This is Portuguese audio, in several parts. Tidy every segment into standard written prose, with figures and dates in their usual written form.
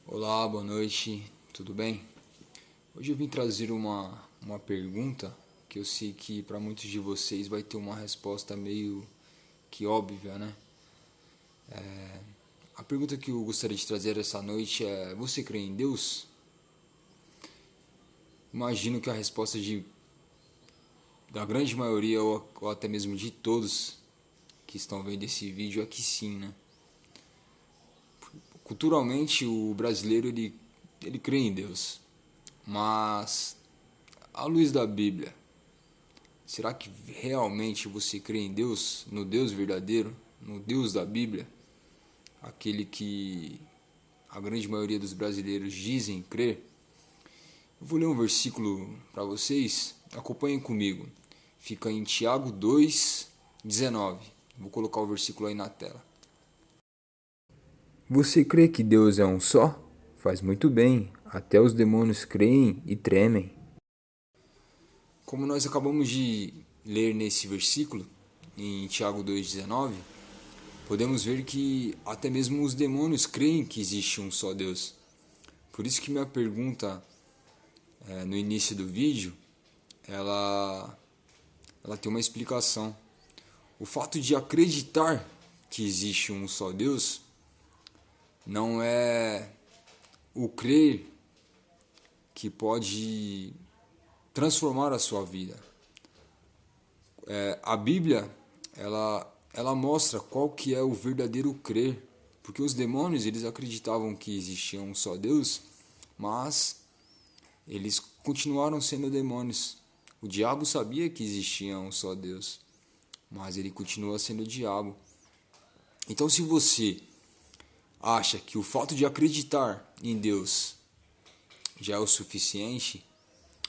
Olá, boa noite, tudo bem? Hoje eu vim trazer uma pergunta que eu sei que para muitos de vocês vai ter uma resposta meio que óbvia, né? A pergunta que eu gostaria de trazer essa noite é: você crê em Deus? Imagino que a resposta da grande maioria ou até mesmo de todos que estão vendo esse vídeo é que sim, né? Culturalmente o brasileiro ele crê em Deus, mas à luz da Bíblia, será que realmente você crê em Deus, no Deus verdadeiro, no Deus da Bíblia, aquele que a grande maioria dos brasileiros dizem crer? Eu vou ler um versículo para vocês, acompanhem comigo. Fica em Tiago 2:19. Vou colocar o versículo aí na tela. Você crê que Deus é um só? Faz muito bem, até os demônios creem e tremem. Como nós acabamos de ler nesse versículo, em Tiago 2:19, podemos ver que até mesmo os demônios creem que existe um só Deus. Por isso que minha pergunta no início do vídeo, ela, ela tem uma explicação. O fato de acreditar que existe um só Deus não é o crer que pode transformar a sua vida. A Bíblia, ela mostra qual que é o verdadeiro crer, porque os demônios eles acreditavam que existia um só Deus, mas eles continuaram sendo demônios. O diabo sabia que existia um só Deus, mas ele continua sendo o diabo. Então, se você acha que o fato de acreditar em Deus já é o suficiente,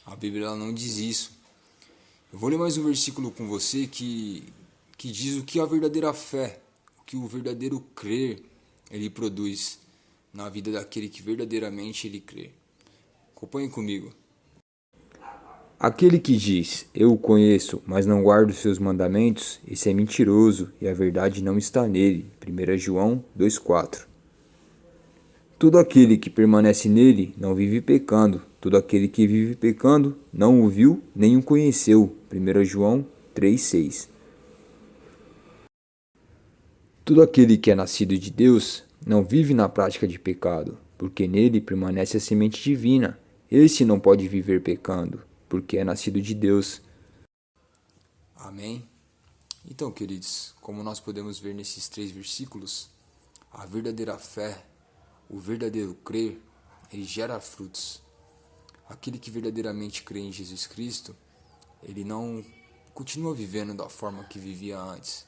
a Bíblia ela não diz isso. Eu vou ler mais um versículo com você que diz o que a verdadeira fé, o que o verdadeiro crer, ele produz na vida daquele que verdadeiramente ele crê. Acompanhe comigo. Aquele que diz, eu o conheço, mas não guardo os seus mandamentos, esse é mentiroso e a verdade não está nele. 1 João 2,4. Todo aquele que permanece nele não vive pecando. Todo aquele que vive pecando não o viu nem o conheceu. 1 João 3,6. Todo aquele que é nascido de Deus não vive na prática de pecado, porque nele permanece a semente divina. Esse não pode viver pecando, porque é nascido de Deus. Amém? Então, queridos, como nós podemos ver nesses 3 versículos, a verdadeira fé, o verdadeiro crer, ele gera frutos. Aquele que verdadeiramente crê em Jesus Cristo, ele não continua vivendo da forma que vivia antes.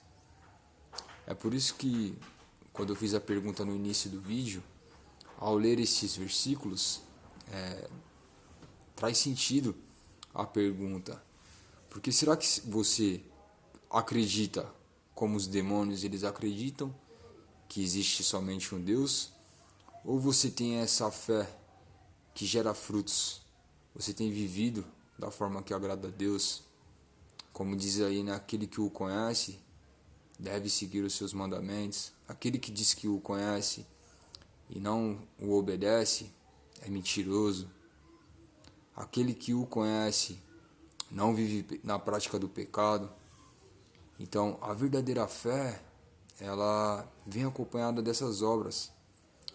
É por isso que, quando eu fiz a pergunta no início do vídeo, ao ler esses versículos, traz sentido a pergunta. Porque será que você acredita como os demônios eles acreditam que existe somente um Deus? Ou você tem essa fé que gera frutos? Você tem vivido da forma que agrada a Deus? Como diz aí, né? Aquele que o conhece deve seguir os seus mandamentos. Aquele que diz que o conhece e não o obedece é mentiroso. Aquele que o conhece não vive na prática do pecado. Então, a verdadeira fé, ela vem acompanhada dessas obras.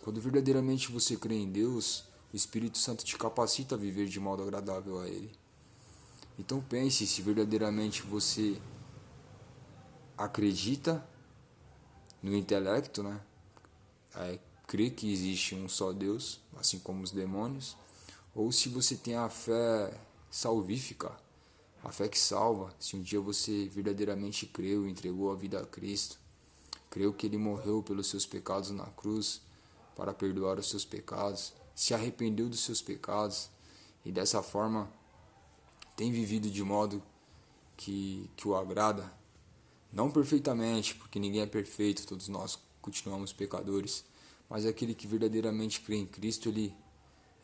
Quando verdadeiramente você crê em Deus, o Espírito Santo te capacita a viver de modo agradável a Ele. Então pense se verdadeiramente você acredita no intelecto, né? Crê que existe um só Deus, assim como os demônios, ou se você tem a fé salvífica, a fé que salva. Se um dia você verdadeiramente creu e entregou a vida a Cristo, creu que Ele morreu pelos seus pecados na cruz para perdoar os seus pecados, se arrependeu dos seus pecados e dessa forma tem vivido de modo que o agrada, não perfeitamente, porque ninguém é perfeito, todos nós continuamos pecadores, mas aquele que verdadeiramente crê em Cristo, ele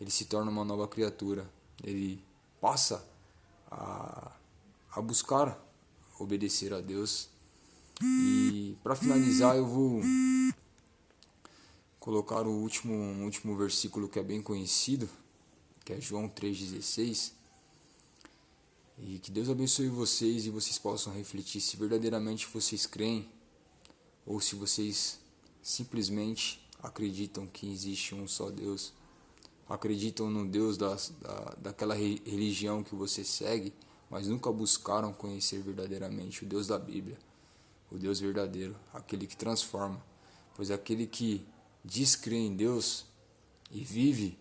se torna uma nova criatura, ele passa a, a buscar obedecer a Deus. E para finalizar, eu vou colocar um último versículo que é bem conhecido, que é João 3,16. E que Deus abençoe vocês e vocês possam refletir se verdadeiramente vocês creem ou se vocês simplesmente acreditam que existe um só Deus. Acreditam no Deus daquela religião que você segue, mas nunca buscaram conhecer verdadeiramente o Deus da Bíblia, o Deus verdadeiro, aquele que transforma. Pois aquele que diz crer em Deus e vive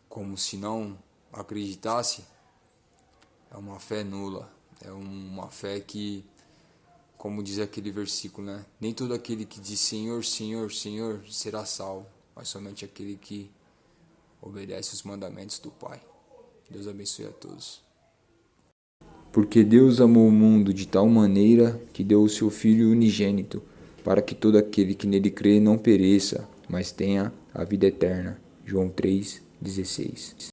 como se não acreditasse, é uma fé nula, é uma fé que, como diz aquele versículo, né? Nem todo aquele que diz Senhor, Senhor, Senhor será salvo, mas somente aquele que obedece os mandamentos do Pai. Deus abençoe a todos. Porque Deus amou o mundo de tal maneira que deu o seu Filho unigênito, para que todo aquele que nele crê não pereça, mas tenha a vida eterna. João 3,16.